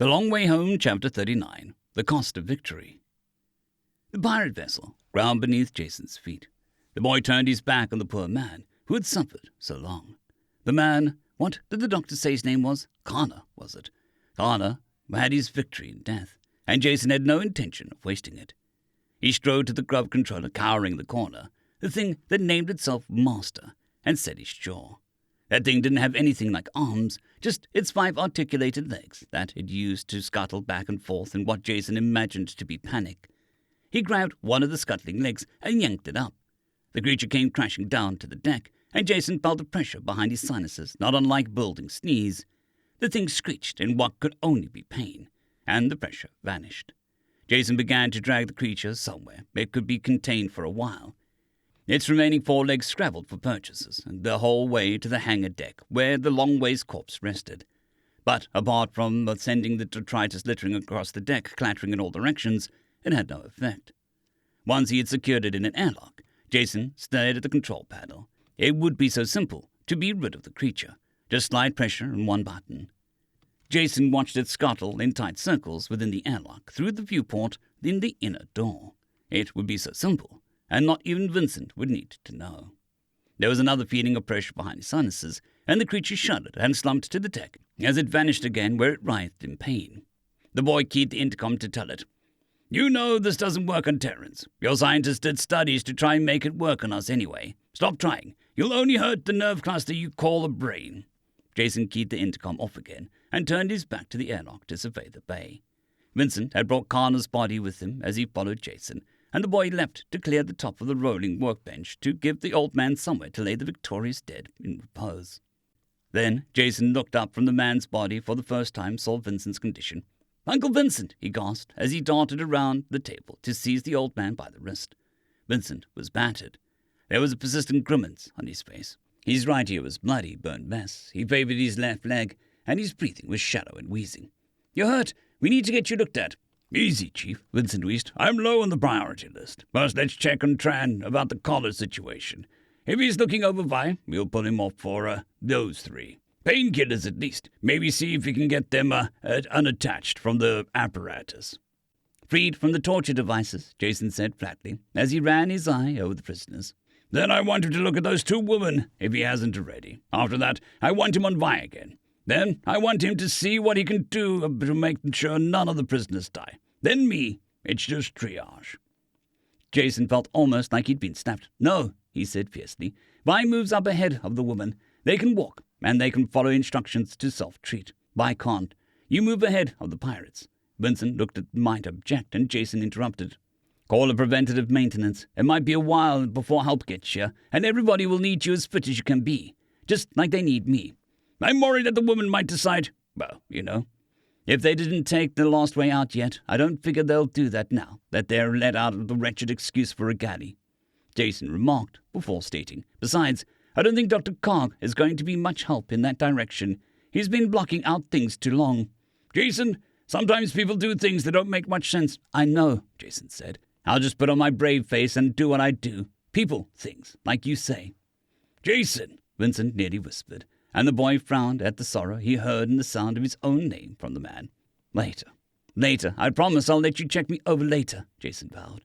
The Long Way Home, Chapter 39, The Cost of Victory. The pirate vessel ground beneath Jason's feet. The boy turned his back on the poor man who had suffered so long. The man, what did the doctor say his name was? Connor, was it? Connor had his victory in death, and Jason had no intention of wasting it. He strode to the grub controller cowering in the corner, the thing that named itself Master, and set his jaw. That thing didn't have anything like arms, just its 5 articulated legs that it used to scuttle back and forth in what Jason imagined to be panic. He grabbed one of the scuttling legs and yanked it up. The creature came crashing down to the deck, and Jason felt the pressure behind his sinuses, not unlike building sneeze. The thing screeched in what could only be pain, and the pressure vanished. Jason began to drag the creature somewhere it could be contained for a while. Its remaining 4 legs scrabbled for purchases, the whole way to the hangar deck where the Longway's corpse rested. But apart from sending the detritus littering across the deck, clattering in all directions, it had no effect. Once he had secured it in an airlock, Jason stared at the control panel. It would be so simple to be rid of the creature. Just slight pressure and one button. Jason watched it scuttle in tight circles within the airlock through the viewport in the inner door. It would be so simple, and not even Vincent would need to know. There was another feeling of pressure behind his sinuses, and the creature shuddered and slumped to the deck as it vanished again where it writhed in pain. The boy keyed the intercom to tell it, "You know this doesn't work on Terrans. Your scientists did studies to try and make it work on us anyway. Stop trying. You'll only hurt the nerve cluster you call a brain." Jason keyed the intercom off again and turned his back to the airlock to survey the bay. Vincent had brought Connor's body with him as he followed Jason, and the boy leapt to clear the top of the rolling workbench to give the old man somewhere to lay the victorious dead in repose. Then Jason looked up from the man's body for the first time, saw Vincent's condition. "Uncle Vincent," he gasped as he darted around the table to seize the old man by the wrist. Vincent was battered. There was a persistent grimace on his face. His right ear was bloody, burned mess. He favored his left leg, and his breathing was shallow and wheezing. "You're hurt. We need to get you looked at." "Easy, Chief," Vincent wheezed. "I'm low on the priority list. First, let's check on Tran about the collar situation. If he's looking over Vi, we'll pull him off for those 3. Painkillers at least. Maybe see if we can get them unattached from the apparatus." Freed from the torture devices, Jason said flatly, as he ran his eye over the prisoners. "Then I want him to look at those 2 women, if he hasn't already. After that, I want him on Vi again. Then I want him to see what he can do to make sure none of the prisoners die. Then me. It's just triage." Jason felt almost like he'd been snapped. "No," he said fiercely. "Vi moves up ahead of the woman. They can walk, and they can follow instructions to self-treat. Vi can't. You move ahead of the pirates." Vincent looked at might object, and Jason interrupted. "Call it preventative maintenance. It might be a while before help gets here, and everybody will need you as fit as you can be, just like they need me. I'm worried that the woman might decide, well, you know. If they didn't take the last way out yet, I don't figure they'll do that now, that they're let out of the wretched excuse for a galley," Jason remarked before stating, "Besides, I don't think Dr. Cog is going to be much help in that direction. He's been blocking out things too long." "Jason, sometimes people do things that don't make much sense." "I know," Jason said. "I'll just put on my brave face and do what I do. People, things, like you say." "Jason," Vincent nearly whispered, and the boy frowned at the sorrow he heard in the sound of his own name from the man. Later. I promise I'll let you check me over later," Jason vowed.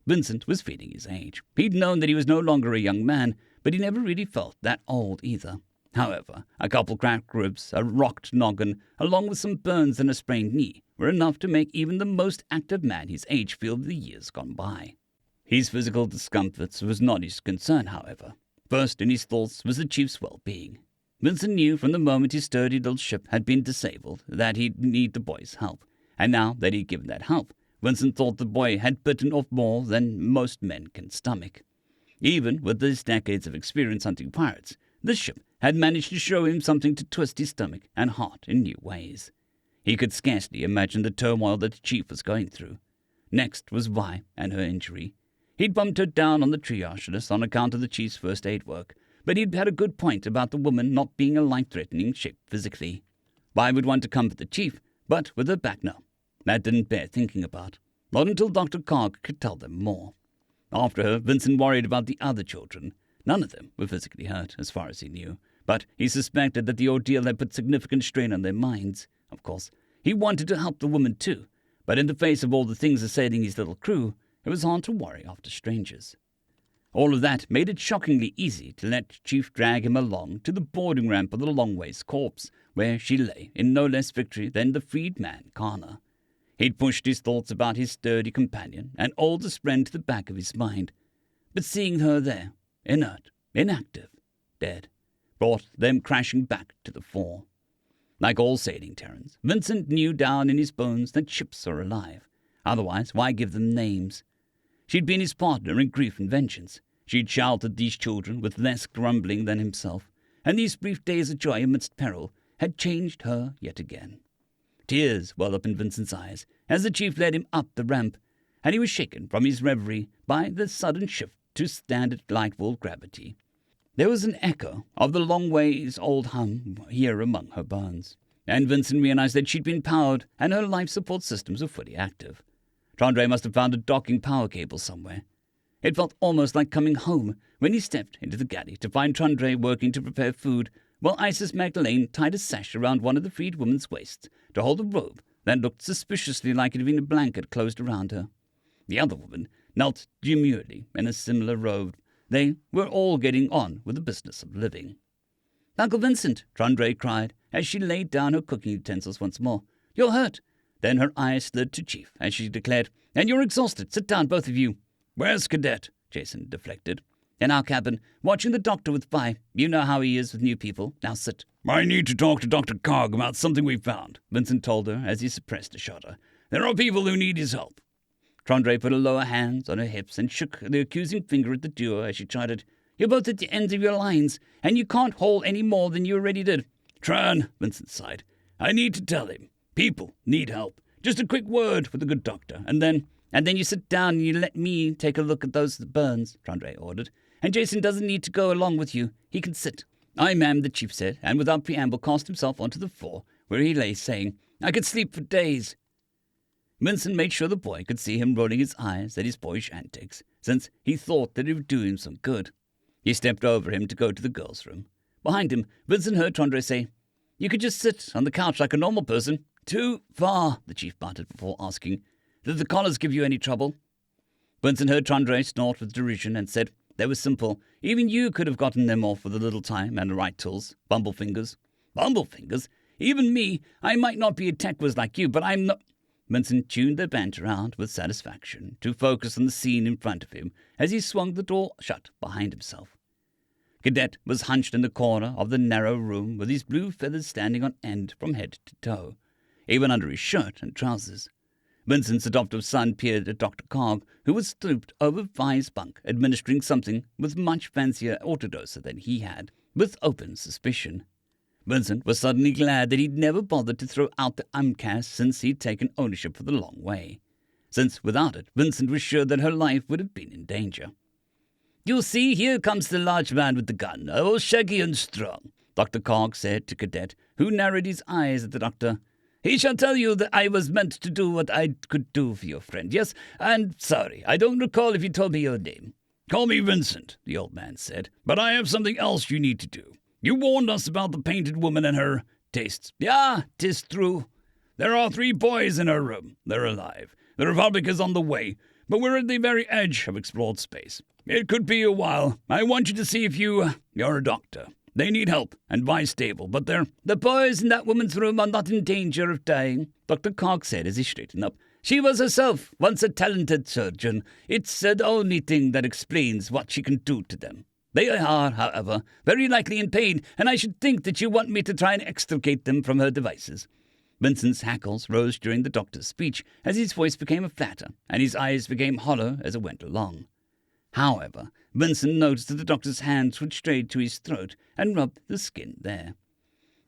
Vincent was feeling his age. He'd known that he was no longer a young man, but he never really felt that old either. However, a couple cracked ribs, a rocked noggin, along with some burns and a sprained knee, were enough to make even the most active man his age feel the years gone by. His physical discomforts was not his concern, however. First in his thoughts was the chief's well-being. Vincent knew from the moment his sturdy little ship had been disabled that he'd need the boy's help, and now that he'd given that help, Vincent thought the boy had bitten off more than most men can stomach. Even with his decades of experience hunting pirates, this ship had managed to show him something to twist his stomach and heart in new ways. He could scarcely imagine the turmoil that the chief was going through. Next was Vi and her injury. He'd bumped her down on the triage list on account of the chief's first aid work, but he'd had a good point about the woman not being a life-threatening shape physically. Vi would want to comfort the chief, but with her back, no. That didn't bear thinking about. Not until Dr. Cog could tell them more. After her, Vincent worried about the other children. None of them were physically hurt, as far as he knew, but he suspected that the ordeal had put significant strain on their minds. of course. He wanted to help the woman too, but in the face of all the things assailing his little crew, it was hard to worry after strangers. All of that made it shockingly easy to let Chief drag him along to the boarding ramp of the Longways corpse, where she lay in no less victory than the freed man, Kana. He'd pushed his thoughts about his sturdy companion and oldest friend to the back of his mind, but seeing her there, inert, inactive, dead, brought them crashing back to the fore. Like all sailing Terrans, Vincent knew down in his bones that ships are alive. Otherwise, why give them names? She'd been his partner in grief and vengeance. She'd sheltered these children with less grumbling than himself, and these brief days of joy amidst peril had changed her yet again. Tears welled up in Vincent's eyes as the chief led him up the ramp, and he was shaken from his reverie by the sudden shift to standard light-wall gravity. There was an echo of the Longways' old hum here among her bones, and Vincent realized that she'd been powered and her life support systems were fully active. Chandra must have found a docking power cable somewhere. It felt almost like coming home when he stepped into the galley to find Chandra working to prepare food, while Isis Magdalene tied a sash around one of the freed woman's waists to hold a robe that looked suspiciously like it had been a blanket closed around her. The other woman knelt demurely in a similar robe. They were all getting on with the business of living. "Uncle Vincent," Chandra cried as she laid down her cooking utensils once more. "You're hurt." Then her eyes slid to Chief as she declared, "And you're exhausted. Sit down, both of you." "Where's Cadet?" Jason deflected. "In our cabin, watching the doctor with Vi. You know how he is with new people. Now sit." "I need to talk to Dr. Cog about something we found," Vincent told her as he suppressed a shudder. "There are people who need his help." Chandra put her lower hands on her hips and shook the accusing finger at the duo as she chided, "You're both at the ends of your lines, and you can't haul any more than you already did." "Tran," Vincent sighed. "I need to tell him. People need help. Just a quick word with the good doctor, and then you sit down and you let me take a look at those burns," Chandra ordered. "And Jason doesn't need to go along with you. He can sit." "Aye, ma'am," the chief said, and without preamble cast himself onto the floor, where he lay, saying, "I could sleep for days." Vincent made sure the boy could see him rolling his eyes at his boyish antics, since he thought that it would do him some good. He stepped over him to go to the girls' room. Behind him, Vincent heard Chandra say, "You could just sit on the couch like a normal person." "Too far," the chief muttered before asking, "Did the collars give you any trouble?" Vincent heard Chandra snort with derision and said, "They were simple. Even you could have gotten them off with a little time and the right tools. Bumblefingers." "Bumblefingers? Even me? I might not be a techwizard like you, but I'm not—" Vincent tuned their banter out with satisfaction to focus on the scene in front of him as he swung the door shut behind himself. Cadet was hunched in the corner of the narrow room with his blue feathers standing on end from head to toe, even under his shirt and trousers. Vincent's adoptive son peered at Dr. Cog, who was stooped over Vi's bunk, administering something with much fancier autodoser than he had, with open suspicion. Vincent was suddenly glad that he'd never bothered to throw out the UMCAS since he'd taken ownership for the Long Way, since without it, Vincent was sure that her life would have been in danger. "You'll see, here comes the large man with the gun, all shaggy and strong," Dr. Cog said to Cadet, who narrowed his eyes at the doctor. "He shall tell you that I was meant to do what I could do for your friend. Yes, and sorry, I don't recall if you told me your name." "Call me Vincent," the old man said, "but I have something else you need to do. You warned us about the painted woman and her tastes." "Yeah, 'tis true." "There are 3 boys in her room. They're alive. The Republic is on the way, but we're at the very edge of explored space. It could be a while. I want you to see if you're a doctor. They need help, and Vi's stable, but they're—" "The boys in that woman's room are not in danger of dying," Dr. Cog said as he straightened up. "She was herself once a talented surgeon. It's the only thing that explains what she can do to them. They are, however, very likely in pain, and I should think that you want me to try and extricate them from her devices." Vincent's hackles rose during the doctor's speech as his voice became flatter and his eyes became hollow as it went along. However, Vincent noticed that the doctor's hand switched straight to his throat and rubbed the skin there.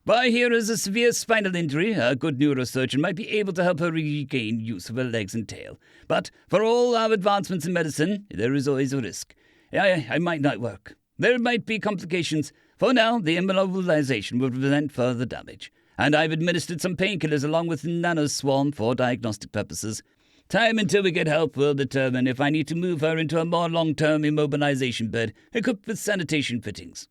"Vi here has a severe spinal injury. A good neurosurgeon might be able to help her regain use of her legs and tail. But for all our advancements in medicine, there is always a risk. I might not work. There might be complications. For now, the immobilization will prevent further damage, and I've administered some painkillers along with nanoswarm for diagnostic purposes. Time until we get help will determine if I need to move her into a more long-term immobilization bed equipped with sanitation fittings."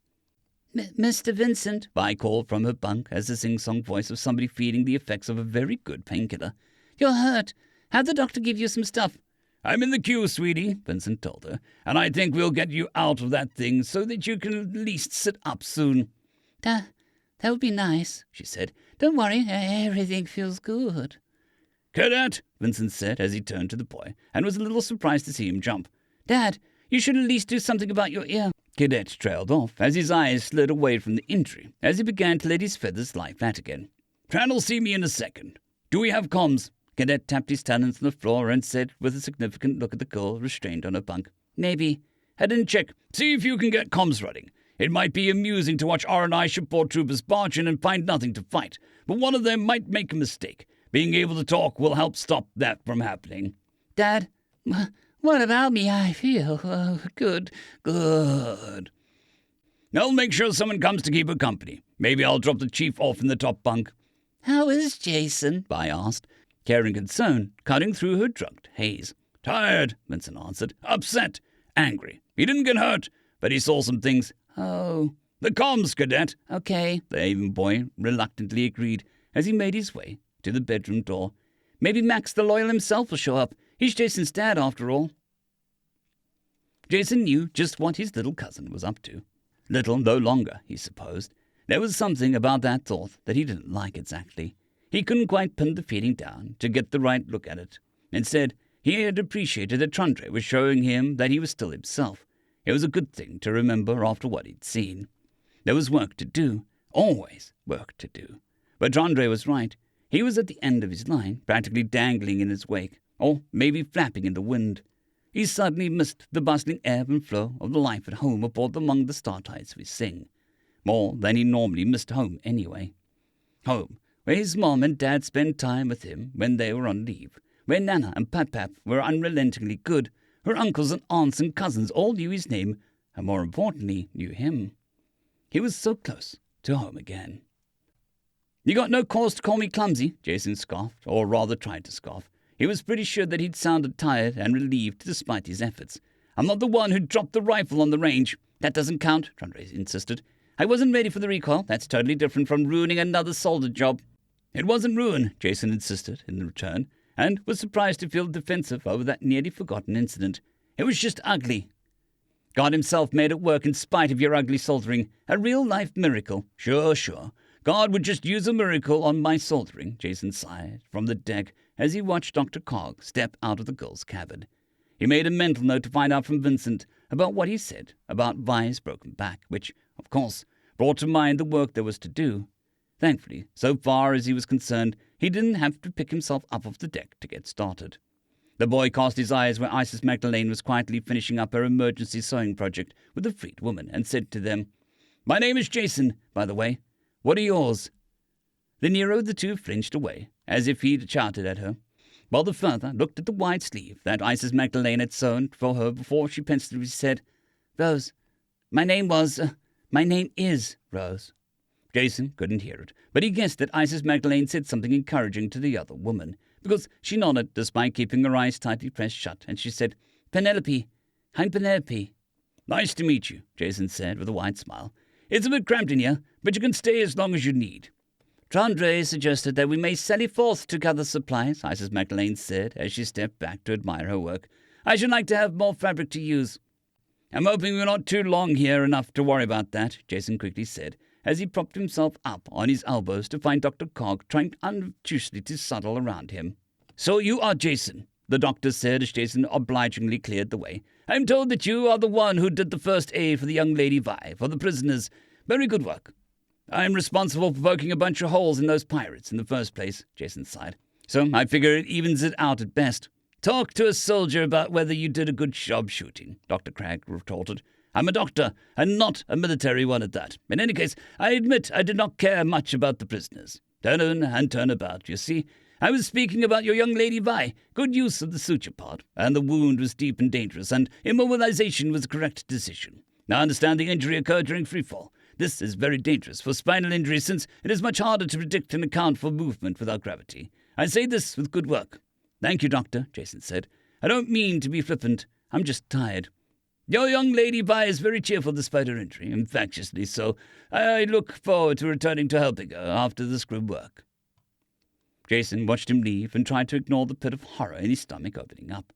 Mr. Vincent, Vi called from her bunk as the sing-song voice of somebody feeling the effects of a very good painkiller. You're hurt. Have the doctor give you some stuff. I'm in the queue, sweetie, Vincent told her, and I think we'll get you out of that thing so that you can at least sit up soon. That would be nice, she said. Don't worry, everything feels good. Cadet, Vincent said as he turned to the boy, and was a little surprised to see him jump. Dad, you should at least do something about your ear. Cadet trailed off as his eyes slid away from the injury as he began to let his feathers lie flat again. Tran'll see me in a second. Do we have comms? Cadet tapped his talons on the floor and said with a significant look at the girl restrained on her bunk. Maybe. Head and check. See if you can get comms running. It might be amusing to watch R&I shipboard troopers barge in and find nothing to fight, but one of them might make a mistake. Being able to talk will help stop that from happening. Dad, what about me? I feel good. I'll make sure someone comes to keep her company. Maybe I'll drop the chief off in the top bunk. How is Jason? Vi asked, care and concern cutting through her drugged haze. Tired, Vincent answered. Upset. Angry. He didn't get hurt, but he saw some things. Oh. The comms, Cadet. Okay, the Avon boy reluctantly agreed as he made his way to the bedroom door. Maybe Max the Loyal himself will show up. He's Jason's dad, after all. Jason knew just what his little cousin was up to. Little no longer, he supposed. There was something about that thought that he didn't like exactly. He couldn't quite pin the feeling down to get the right look at it. Instead, he had appreciated that Trandre was showing him that he was still himself. It was a good thing to remember after what he'd seen. There was work to do, always work to do. But Trandre was right. He was at the end of his line, practically dangling in his wake, or maybe flapping in the wind. He suddenly missed the bustling ebb and flow of the life at home aboard among the star-tides of his sing. More than he normally missed home anyway. Home, where his mom and dad spent time with him when they were on leave, where Nana and Pap-Pap were unrelentingly good, her uncles and aunts and cousins all knew his name, and more importantly, knew him. He was so close to home again. You got no cause to call me clumsy, Jason scoffed, or rather tried to scoff. He was pretty sure that he'd sounded tired and relieved despite his efforts. I'm not the one who dropped the rifle on the range. That doesn't count, Trandre insisted. I wasn't ready for the recoil. That's totally different from ruining another solder job. It wasn't ruin, Jason insisted in return, and was surprised to feel defensive over that nearly forgotten incident. It was just ugly. God himself made it work in spite of your ugly soldering. A real-life miracle. Sure. God would just use a miracle on my soldering, Jason sighed from the deck as he watched Dr. Cog step out of the girl's cabin. He made a mental note to find out from Vincent about what he said about Vi's broken back, which, of course, brought to mind the work there was to do. Thankfully, so far as he was concerned, he didn't have to pick himself up off the deck to get started. The boy cast his eyes where Isis Magdalene was quietly finishing up her emergency sewing project with a freed woman and said to them, My name is Jason, by the way. What are yours? The nearer the two flinched away, as if he'd shouted at her, while the further looked at the wide sleeve that Isis Magdalene had sewn for her before she pensively said, Rose. My name is Rose. Jason couldn't hear it, but he guessed that Isis Magdalene said something encouraging to the other woman, because she nodded despite keeping her eyes tightly pressed shut, and she said, Penelope. I'm Penelope. Nice to meet you, Jason said with a wide smile. It's a bit cramped in here, but you can stay as long as you need. Trandre suggested that we may sally forth to gather supplies, Isis Magdalene said as she stepped back to admire her work. I should like to have more fabric to use. I'm hoping we're not too long here enough to worry about that, Jason quickly said, as he propped himself up on his elbows to find Dr. Cog trying unobtrusively to sidle around him. So you are Jason, the doctor said as Jason obligingly cleared the way. I'm told that you are the one who did the first aid for the young lady Vi, for the prisoners. Very good work. I'm responsible for poking a bunch of holes in those pirates in the first place, Jason sighed. So I figure it evens it out at best. Talk to a soldier about whether you did a good job shooting, Dr. Cragg retorted. I'm a doctor, and not a military one at that. In any case, I admit I did not care much about the prisoners. Turn in and turn about, you see. I was speaking about your young lady Vi. Good use of the suture part, and the wound was deep and dangerous, and immobilization was the correct decision. I understand the injury occurred during freefall. This is very dangerous for spinal injury since it is much harder to predict and account for movement without gravity. I say this with good work. Thank you, Doctor, Jason said. I don't mean to be flippant. I'm just tired. Your young lady Vi is very cheerful despite her injury, infectiously so. I look forward to returning to helping her after this grim work." Jason watched him leave and tried to ignore the pit of horror in his stomach opening up.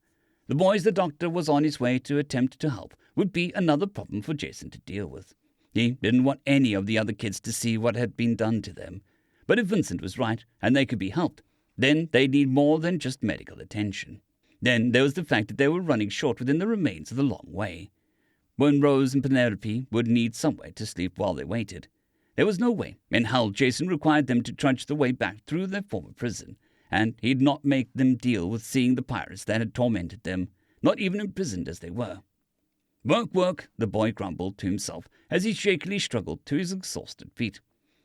The boys the doctor was on his way to attempt to help would be another problem for Jason to deal with. He didn't want any of the other kids to see what had been done to them. But if Vincent was right and they could be helped, then they'd need more than just medical attention. Then there was the fact that they were running short within the remains of the long way. When Rose and Penelope would need somewhere to sleep while they waited. There was no way in hell Jason required them to trudge the way back through their former prison, and he'd not make them deal with seeing the pirates that had tormented them, not even imprisoned as they were. "Work, work," the boy grumbled to himself as he shakily struggled to his exhausted feet.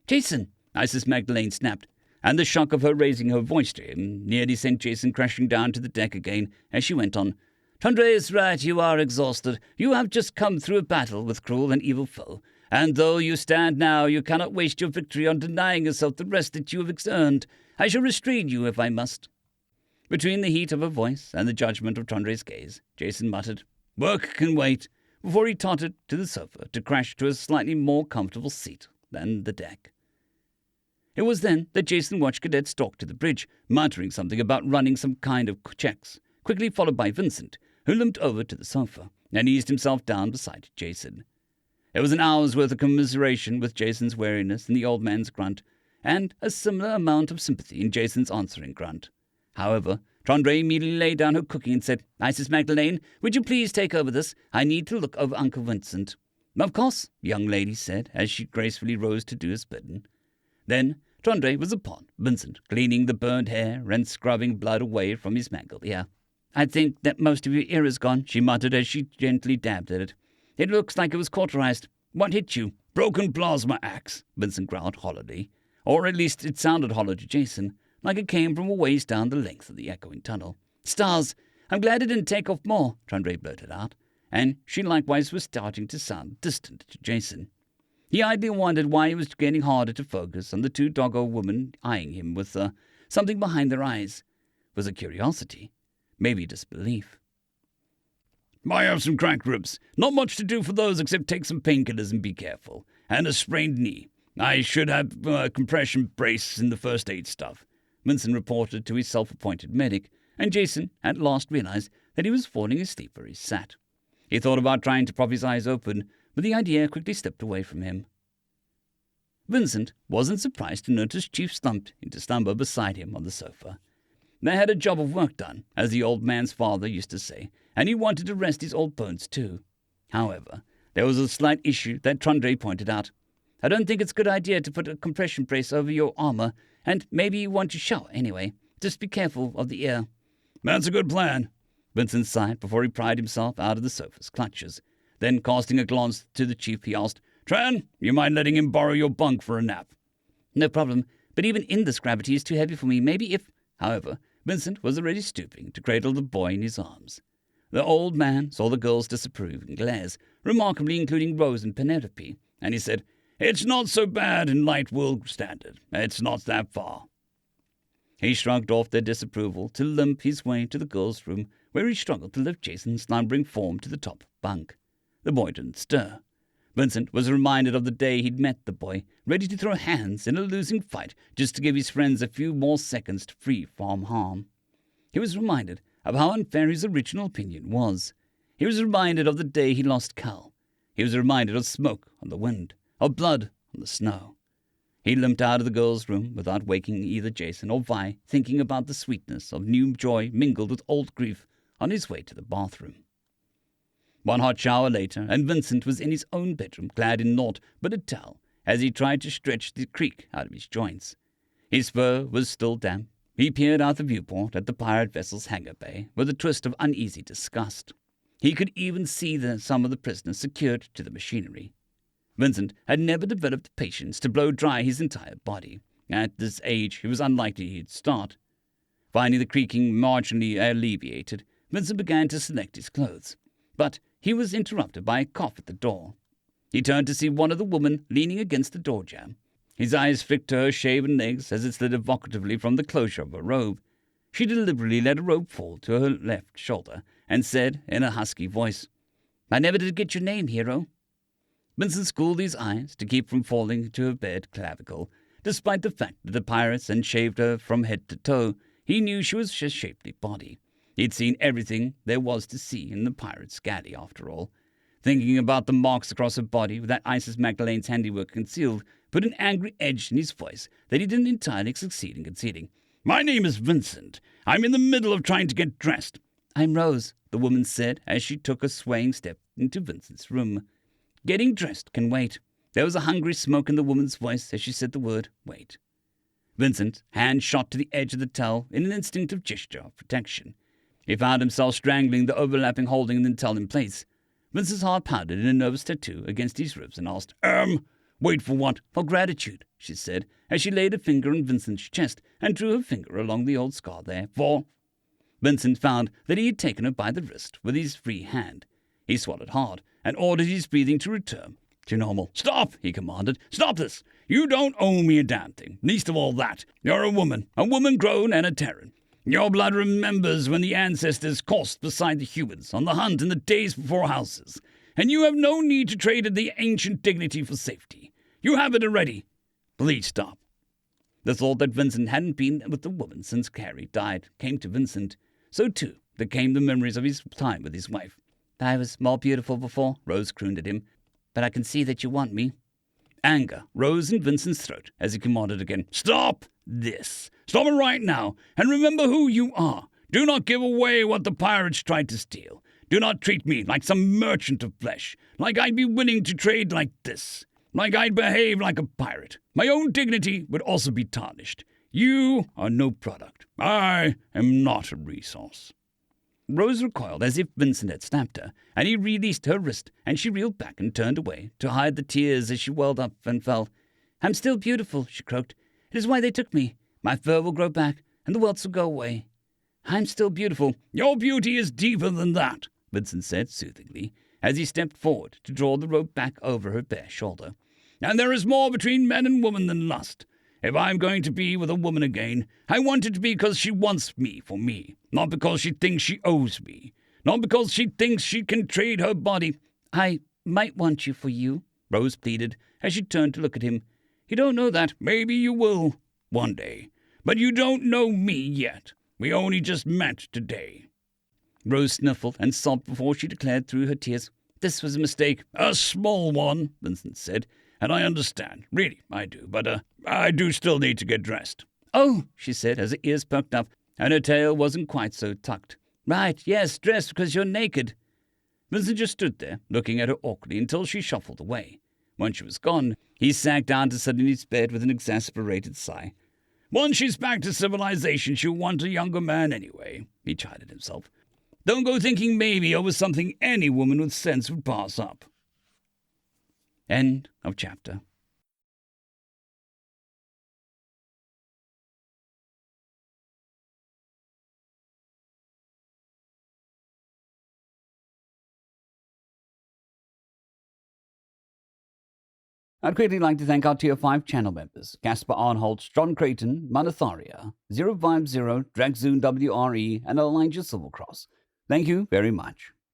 "Jason!" Isis Magdalene snapped, and the shock of her raising her voice to him nearly sent Jason crashing down to the deck again as she went on. "Tundra is right, you are exhausted. You have just come through a battle with cruel and evil foe, and though you stand now, you cannot waste your victory on denying yourself the rest that you have earned. I shall restrain you if I must." Between the heat of her voice and the judgment of Tundra's gaze, Jason muttered, "Work can wait," before he tottered to the sofa to crash to a slightly more comfortable seat than the deck. It was then that Jason watched Cadet stalk to the bridge, muttering something about running some kind of checks, quickly followed by Vincent, who limped over to the sofa and eased himself down beside Jason. There was an hour's worth of commiseration with Jason's weariness and the old man's grunt, and a similar amount of sympathy in Jason's answering grunt. However, Tundra immediately laid down her cooking and said, "Isis Magdalene, would you please take over this? I need to look over Uncle Vincent." "Of course," the young lady said, as she gracefully rose to do as bidden. Then Tundra was upon Vincent, cleaning the burned hair and scrubbing blood away from his mangled ear. "I think that most of your ear is gone," she muttered as she gently dabbed at it. "It looks like it was cauterized. What hit you?" "Broken plasma axe," Vincent growled hollowly. Or at least it sounded hollow to Jason, like it came from a ways down the length of the echoing tunnel. "Stars! I'm glad it didn't take off more," Tundra blurted out, and she likewise was starting to sound distant to Jason. He idly wondered why it was getting harder to focus on the two doggo women eyeing him with something behind their eyes. Was it curiosity? Maybe disbelief. "I have some cracked ribs. Not much to do for those except take some painkillers and be careful. And a sprained knee. I should have a compression brace in the first aid stuff," Vincent reported to his self-appointed medic, and Jason at last realized that he was falling asleep where he sat. He thought about trying to prop his eyes open, but the idea quickly slipped away from him. Vincent wasn't surprised to notice Chief slumped into slumber beside him on the sofa. They had a job of work done, as the old man's father used to say, and he wanted to rest his old bones too. However, there was a slight issue that Tundra pointed out. "I don't think it's a good idea to put a compression brace over your armor, and maybe you want to shower anyway. Just be careful of the ear." "That's a good plan," Vincent sighed before he pried himself out of the sofa's clutches. Then, casting a glance to the chief, he asked, "Tran, you mind letting him borrow your bunk for a nap?" "No problem, but even in this gravity is too heavy for me. Maybe if—" However, Vincent was already stooping to cradle the boy in his arms. The old man saw the girls' disapproving glares, remarkably including Rose and Penelope, and he said, "It's not so bad in light world standard. It's not that far." He shrugged off their disapproval to limp his way to the girls' room, where he struggled to lift Jason's slumbering form to the top bunk. The boy didn't stir. Vincent was reminded of the day he'd met the boy, ready to throw hands in a losing fight just to give his friends a few more seconds to free from harm. He was reminded of how unfair his original opinion was. He was reminded of the day he lost Cal. He was reminded of smoke on the wind, of blood on the snow. He limped out of the girls' room without waking either Jason or Vi, thinking about the sweetness of new joy mingled with old grief on his way to the bathroom. One hot shower later, and Vincent was in his own bedroom, clad in naught but a towel, as he tried to stretch the creak out of his joints. His fur was still damp. He peered out the viewport at the pirate vessel's hangar bay with a twist of uneasy disgust. He could even see some of the prisoners secured to the machinery. Vincent had never developed the patience to blow dry his entire body. At this age, it was unlikely he'd start. Finding the creaking marginally alleviated, Vincent began to select his clothes. But he was interrupted by a cough at the door. He turned to see one of the women leaning against the door jamb. His eyes flicked to her shaven legs as it slid evocatively from the closure of her robe. She deliberately let her robe fall to her left shoulder and said in a husky voice, I never did get your name, hero. Vincent schooled his eyes to keep from falling into her bed clavicle. Despite the fact that the pirates had shaved her from head to toe, he knew she was a shapely body. He'd seen everything there was to see in the pirate's galley, after all. Thinking about the marks across her body with that Isis Magdalene's handiwork concealed put an angry edge in his voice that he didn't entirely succeed in concealing. My name is Vincent. I'm in the middle of trying to get dressed. I'm Rose, the woman said as she took a swaying step into Vincent's room. Getting dressed can wait. There was a hungry smoke in the woman's voice as she said the word, wait. Vincent, hand shot to the edge of the towel in an instinctive gesture of protection. He found himself strangling the overlapping holding the towel in place. Vincent's heart pounded in a nervous tattoo against his ribs and asked, wait for what? For gratitude, she said, as she laid a finger on Vincent's chest and drew her finger along the old scar there. For... Vincent found that he had taken her by the wrist with his free hand. He swallowed hard and ordered his breathing to return to normal. Stop, he commanded. Stop this. You don't owe me a damn thing. Least of all that. You're a woman grown and a Terran. Your blood remembers when the ancestors coursed beside the humans on the hunt in the days before houses, and you have no need to trade in the ancient dignity for safety. You have it already. Please stop. The thought that Vincent hadn't been with the woman since Carrie died came to Vincent. So, too, there came the memories of his time with his wife. I was more beautiful before, Rose crooned at him, but I can see that you want me. Anger rose in Vincent's throat as he commanded again, Stop this! Stop it right now, and remember who you are. Do not give away what the pirates tried to steal. Do not treat me like some merchant of flesh, like I'd be willing to trade like this, like I'd behave like a pirate. My own dignity would also be tarnished. You are no product. I am not a resource. Rose recoiled as if Vincent had snapped her, and he released her wrist, and she reeled back and turned away to hide the tears as she welled up and fell. I'm still beautiful, she croaked. It is why they took me. My fur will grow back, and the welts will go away. I'm still beautiful. Your beauty is deeper than that, Vincent said soothingly, as he stepped forward to draw the rope back over her bare shoulder. And there is more between man and woman than lust. If I'm going to be with a woman again, I want it to be because she wants me for me, not because she thinks she owes me, not because she thinks she can trade her body. I might want you for you, Rose pleaded as she turned to look at him. You don't know that. Maybe you will, one day. But you don't know me yet. We only just met today. Rose sniffled and sobbed before she declared through her tears, This was a mistake. A small one, Vincent said. And I understand. Really, I do. But, I do still need to get dressed. Oh, she said as her ears perked up, and her tail wasn't quite so tucked. Right, yes, dressed because you're naked. Vincent just stood there, looking at her awkwardly until she shuffled away. When she was gone, he sank down to sit in his bed with an exasperated sigh. Once she's back to civilization, she'll want a younger man anyway, he chided himself. Don't go thinking maybe over something any woman with sense would pass up. End of chapter. I'd greatly like to thank our Tier 5 channel members, Caspar Arnholtz, John Creighton, Manatharia, 050, Dragzoon WRE, and Elijah Silvercross. Thank you very much.